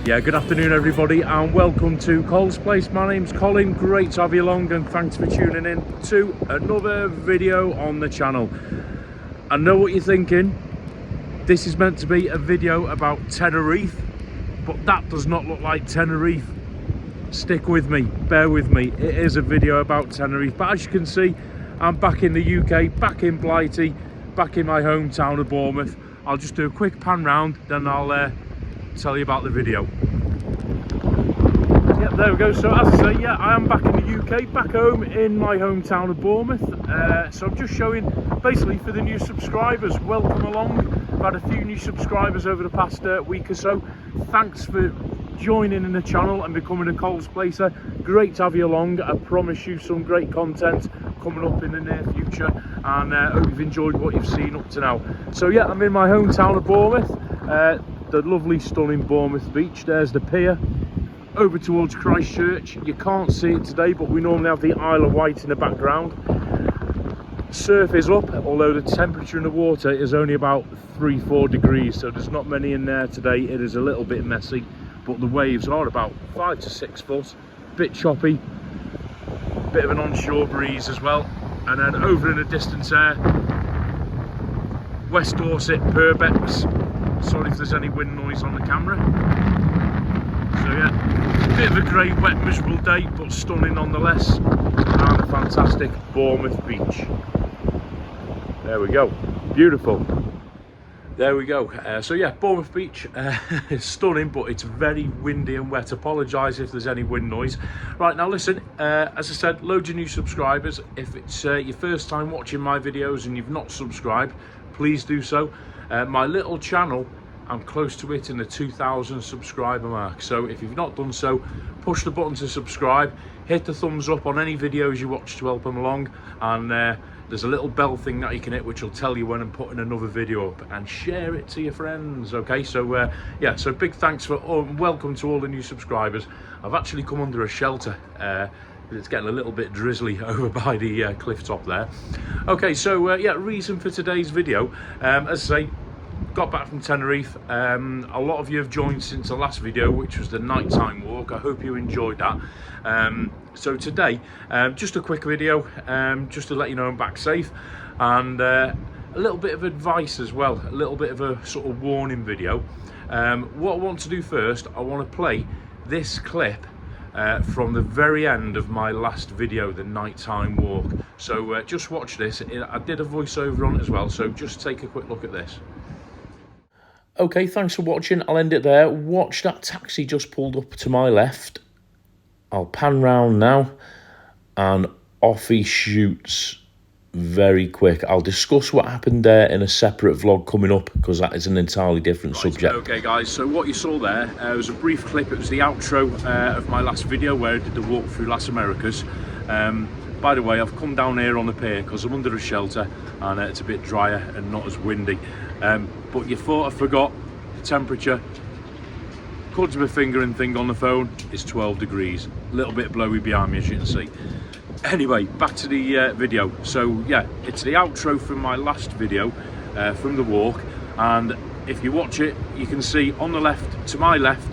Yeah, good afternoon everybody and welcome to Cole's Place. My name's Colin, great to have you along and thanks for tuning in to another video on the channel. I know what you're thinking, this is meant to be a video about Tenerife, but that does not look like Tenerife. Stick with me, bear with me, it is a video about Tenerife, but as you can see I'm back in the UK, back in Blighty, back in my hometown of Bournemouth. I'll just do a quick pan round, then I'll tell you about the video. Yep, there we go. So as I say, yeah, I am back in the UK, back home in my hometown of Bournemouth. So I'm just showing basically for the new subscribers, welcome along. I've had a few new subscribers over the past week or so. Thanks for joining in the channel and becoming a Cole's Placer. Great to have you along. I promise you some great content coming up in the near future, and hope you've enjoyed what you've seen up to now. So yeah, I'm in my hometown of Bournemouth. The lovely stunning Bournemouth beach. There's the pier over towards Christchurch. You can't see it today, but we normally have the Isle of Wight in the background. Surf is up, although the temperature in the water is only about 3-4 degrees, so there's not many in there today. It is a little bit messy, but the waves are about 5 to 6 foot, bit choppy, bit of an onshore breeze as well. And then over in the distance there, West Dorset, Purbeck's. Sorry if there's any wind noise on the camera. So yeah, bit of a grey, wet, miserable day, but stunning nonetheless, and a fantastic Bournemouth beach. There we go, beautiful. There we go. So yeah, Bournemouth beach is stunning, but it's very windy and wet. Apologise if there's any wind noise. Right, now listen, as I said, loads of new subscribers. If it's your first time watching my videos and you've not subscribed, please do so. My little channel, I'm close to hitting the 2,000 subscriber mark, so if you've not done so, push the button to subscribe, hit the thumbs up on any videos you watch to help them along, and there's a little bell thing that you can hit which will tell you when I'm putting another video up, and share it to your friends. Okay, so yeah, so big thanks for welcome to all the new subscribers. I've actually come under a shelter. It's getting a little bit drizzly over by the cliff top there. Okay, so yeah, reason for today's video, as I say, got back from Tenerife. A lot of you have joined since the last video, which was the nighttime walk. I hope you enjoyed that. So today, just a quick video, just to let you know I'm back safe, and a little bit of advice as well, a little bit of a sort of warning video. What I want to do first, I want to play this clip from the very end of my last video, the nighttime walk. So just watch this. I did a voiceover on it as well, so just take a quick look at this. Okay, thanks for watching. I'll end it there. Watch that taxi just pulled up to my left. I'll pan round now, and off he shoots very quick. I'll discuss what happened there in a separate vlog coming up, because that is an entirely different subject. Okay guys, so what you saw there was a brief clip. It was the outro of my last video where I did the walk through Las Americas. By the way, I've come down here on the pier because I'm under a shelter and it's a bit drier and not as windy. But you thought I forgot the temperature. According to my finger and thing on the phone, it's 12 degrees. A little bit blowy behind me, as you can see. Anyway, back to the video. So yeah, it's the outro from my last video from the walk, and if you watch it, you can see on the left, to my left,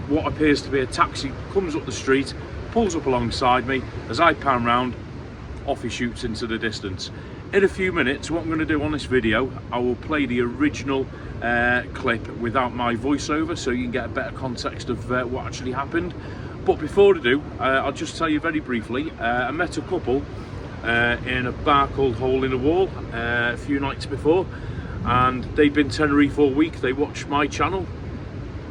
what appears to be a taxi comes up the street, pulls up alongside me. As I pan round, off he shoots into the distance. In a few minutes, what I'm going to do on this video, I will play the original clip without my voiceover, so you can get a better context of what actually happened. But before I do, I'll just tell you very briefly, I met a couple in a bar called Hole in the Wall a few nights before, and they'd been Tenerife all week. They watched my channel,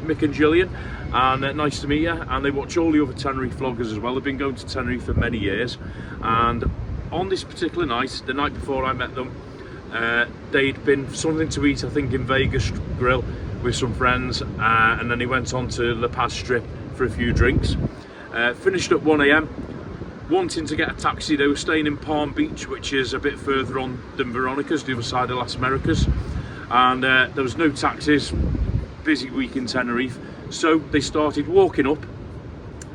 Mick and Gillian, and nice to meet you, and they watch all the other Tenerife vloggers as well. They've been going to Tenerife for many years, and on this particular night, the night before I met them, they'd been something to eat, I think in Vegas Grill with some friends, and then they went on to La Paz Strip for a few drinks. Finished at 1 AM, wanting to get a taxi. They were staying in Palm Beach, which is a bit further on than Veronica's, the other side of Las Americas, and there was no taxis, busy week in Tenerife, so they started walking up.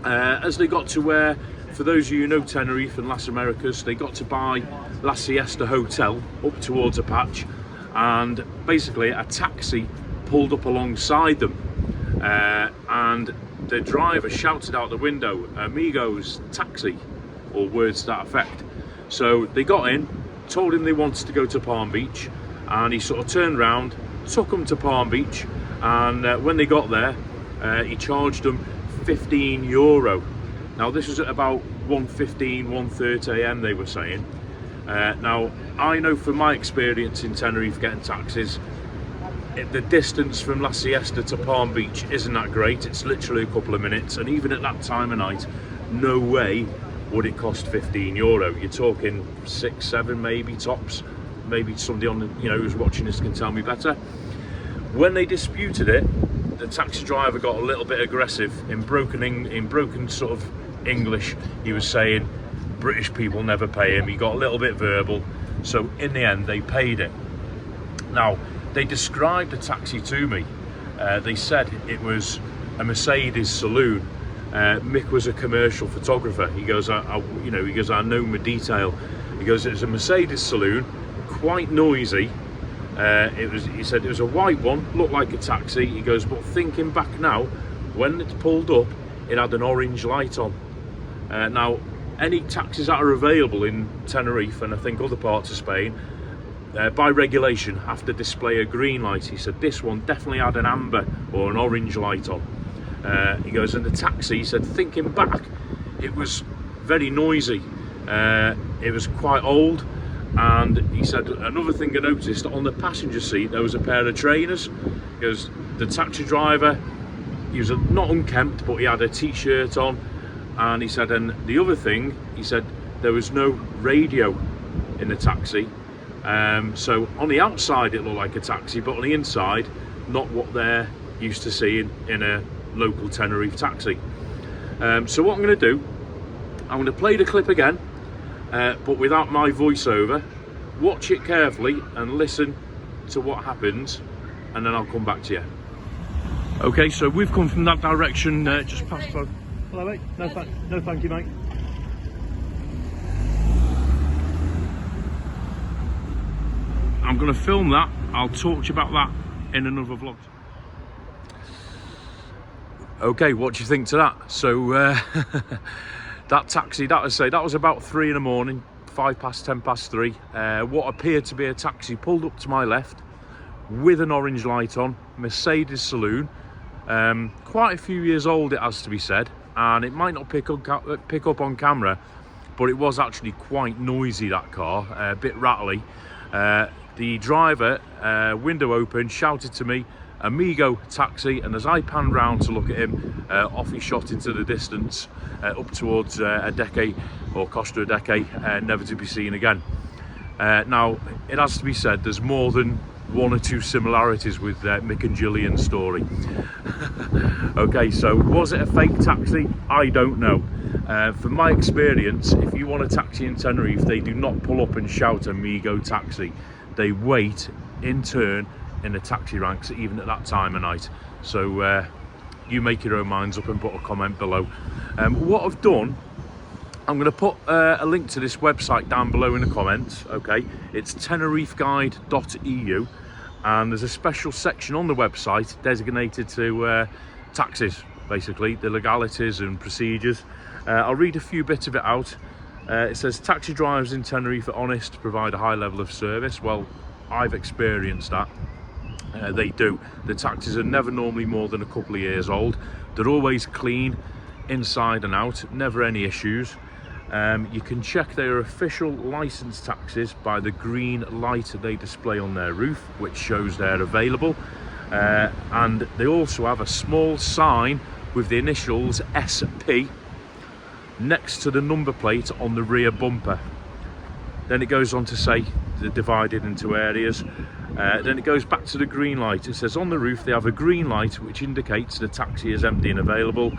As they got to where, for those of you who know Tenerife and Las Americas, they got to buy La Siesta Hotel up towards a patch, and basically a taxi pulled up alongside them. and the driver shouted out the window, "Amigos, taxi," or words to that effect. So they got in, told him they wanted to go to Palm Beach, and he sort of turned around, took them to Palm Beach, and when they got there, he charged them €15. Now this was at about 1:15, 1:30 a.m. they were saying. Now I know from my experience in Tenerife getting taxis, the distance from La Siesta to Palm Beach isn't that great. It's literally a couple of minutes, and even at that time of night, no way would it cost €15. You're talking 6, 7 maybe tops. Maybe somebody on the, who's watching this can tell me better. When they disputed it, the taxi driver got a little bit aggressive in broken sort of English. He was saying British people never pay him. He got a little bit verbal, so in the end they paid it. Now they described the taxi to me. They said it was a Mercedes saloon. Mick was a commercial photographer. He goes, I know my detail. He goes, it was a Mercedes saloon, quite noisy. He said it was a white one, looked like a taxi. He goes, but thinking back now, when it pulled up, it had an orange light on. Now, any taxis that are available in Tenerife and I think other parts of Spain, by regulation, have to display a green light. He said this one definitely had an amber or an orange light on. He goes, and the taxi, he said, thinking back, it was very noisy. It was quite old. And he said another thing I noticed, on the passenger seat there was a pair of trainers. He goes, the taxi driver, he was not unkempt, but he had a t-shirt on. And he said, and the other thing, he said there was no radio in the taxi. So on the outside it looked like a taxi, but on the inside, not what they're used to seeing in a local Tenerife taxi. So what I'm going to do, I'm going to play the clip again, but without my voiceover. Watch it carefully and listen to what happens, and then I'll come back to you. Okay, so we've come from that direction, just past. Hello, mate. No, thank you, mate. I'm going to film that. I'll talk to you about that in another vlog. Okay, what do you think to that? So that taxi, that was about 3 in the morning, 5 past 10 past 3. What appeared to be a taxi pulled up to my left with an orange light on, Mercedes saloon. Quite a few years old, it has to be said, and it might not pick up on camera, but it was actually quite noisy, that car, a bit rattly. The driver, window open, shouted to me, "Amigo taxi," and as I panned round to look at him, off he shot into the distance, up towards a decade, or Costa Decay, never to be seen again. Now, it has to be said, there's more than 1 or 2 similarities with Mick and Gillian's story. Okay, so was it a fake taxi? I don't know. From my experience, if you want a taxi in Tenerife, they do not pull up and shout "Amigo taxi." They wait in turn in the taxi ranks, even at that time of night. So you make your own minds up and put a comment below. What I've done, I'm going to put a link to this website down below in the comments. Okay, it's tenerifeguide.eu, and there's a special section on the website designated to taxis, basically the legalities and procedures. I'll read a few bits of it out. It says, taxi drivers in Tenerife are honest, provide a high level of service. Well, I've experienced that. They do. The taxis are never normally more than a couple of years old. They're always clean inside and out, never any issues. You can check their official licensed taxis by the green light they display on their roof, which shows they're available. And they also have a small sign with the initials SP next to the number plate on the rear bumper. Then it goes on to say they're divided into areas. Then it goes back to the green light. It says on the roof they have a green light which indicates the taxi is empty and available.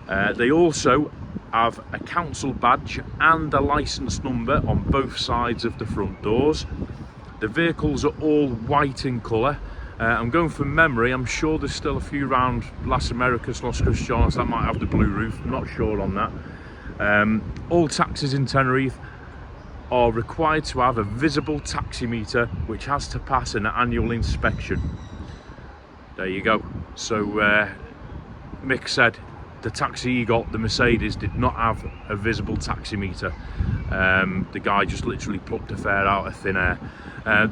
They also have a council badge and a license number on both sides of the front doors. The vehicles are all white in colour. I'm going from memory. I'm sure there's still a few around Las Americas, Los Cristianos that might have the blue roof. I'm not sure on that. All taxis in Tenerife are required to have a visible taximeter which has to pass an annual inspection. There you go. So Mick said the taxi he got, the Mercedes, did not have a visible taximeter. The guy just literally plucked a fare out of thin air.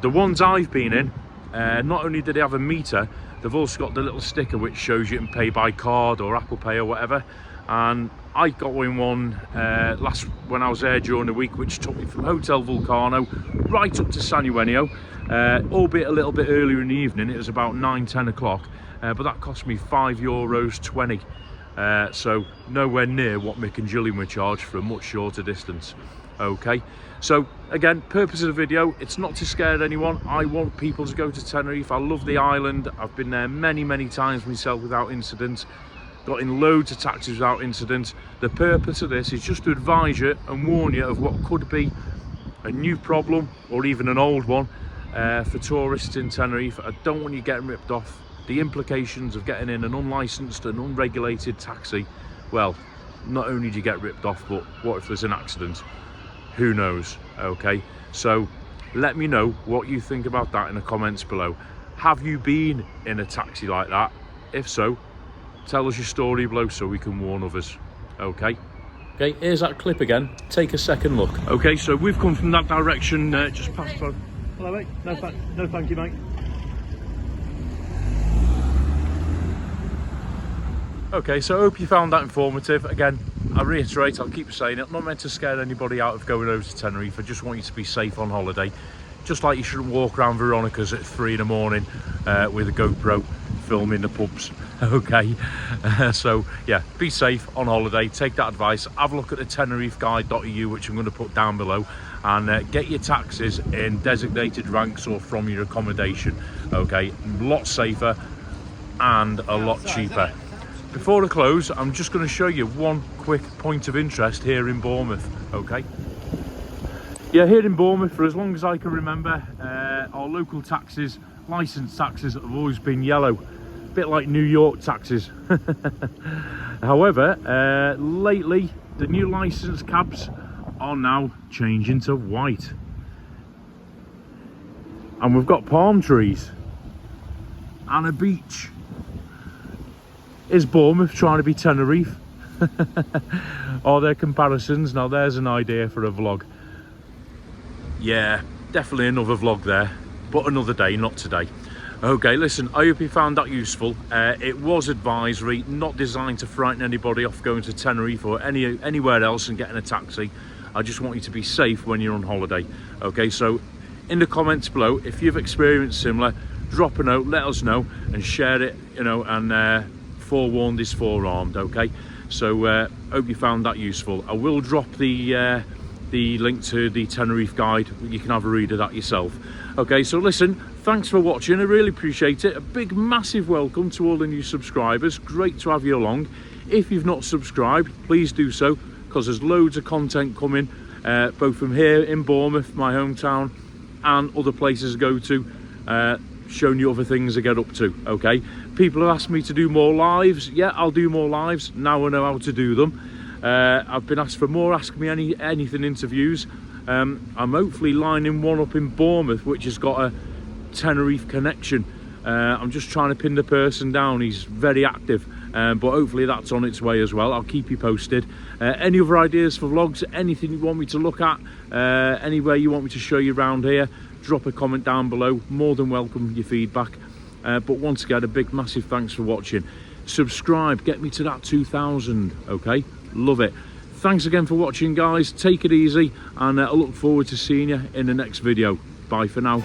The ones I've been in, not only did they have a meter, they've also got the little sticker which shows you can pay by card or Apple Pay or whatever. And I got in one when I was there during the week, which took me from Hotel Vulcano right up to San Eugenio, albeit a little bit earlier in the evening. It was about 9-10 o'clock, but that cost me €5.20. So nowhere near what Mick and Gillian were charged for a much shorter distance. Okay, so again, purpose of the video, it's not to scare anyone. I want people to go to Tenerife. I love the island. I've been there many times myself without incident. Got in loads of taxis without incident. The purpose of this is just to advise you and warn you of what could be a new problem or even an old one for tourists in Tenerife. I don't want you getting ripped off. The implications of getting in an unlicensed and unregulated taxi, well, not only do you get ripped off, but what if there's an accident? Who knows? Okay, so let me know what you think about that in the comments below. Have you been in a taxi like that? If so, tell us your story below so we can warn others. Okay, here's that clip again. Take a second look. Okay, so we've come from that direction, just past. Hello mate, no thank you mate. Okay, so I hope you found that informative. Again, I reiterate, I'll keep saying it, I'm not meant to scare anybody out of going over to Tenerife. I just want you to be safe on holiday. Just like you shouldn't walk around Veronica's at 3 in the morning with a GoPro filming the pubs. Okay, so yeah, be safe on holiday, take that advice, have a look at the tenerifeguide.eu, which I'm going to put down below, and get your taxis in designated ranks or from your accommodation. Okay, a lot safer and a lot cheaper. Before I close, I'm just going to show you one quick point of interest here in Bournemouth. Okay, yeah, here in Bournemouth, for as long as I can remember, our local taxis, licensed taxis, have always been yellow, a bit like New York taxis. However, lately the new licensed cabs are now changing to white, and we've got palm trees and a beach. Is Bournemouth trying to be Tenerife? Are there comparisons? Now there's an idea for a vlog. Yeah, definitely another vlog there, but another day, not today. Okay, listen, I hope you found that useful. It was advisory, not designed to frighten anybody off going to Tenerife or anywhere else and getting a taxi. I just want you to be safe when you're on holiday. Okay, so in the comments below, if you've experienced similar, drop a note, let us know, and share it, you know, and forewarned is forearmed. Okay, so hope you found that useful. I will drop the link to the Tenerife guide. You can have a read of that yourself. Okay, so listen, thanks for watching, I really appreciate it. A big massive welcome to all the new subscribers, great to have you along. If you've not subscribed, please do so, because there's loads of content coming, both from here in Bournemouth, my hometown, and other places to go to, showing you other things to get up to. Okay, people have asked me to do more lives. Yeah, I'll do more lives now I know how to do them. I've been asked for more Ask Me Anything interviews. I'm hopefully lining one up in Bournemouth which has got a Tenerife connection. I'm just trying to pin the person down. He's very active, but hopefully that's on its way as well. I'll keep you posted. Any other ideas for vlogs, anything you want me to look at, anywhere you want me to show you around here, drop a comment down below. More than welcome your feedback. But once again, a big massive thanks for watching. Subscribe, get me to that 2,000. Okay, love it. Thanks again for watching, guys. Take it easy, and I look forward to seeing you in the next video. Bye for now.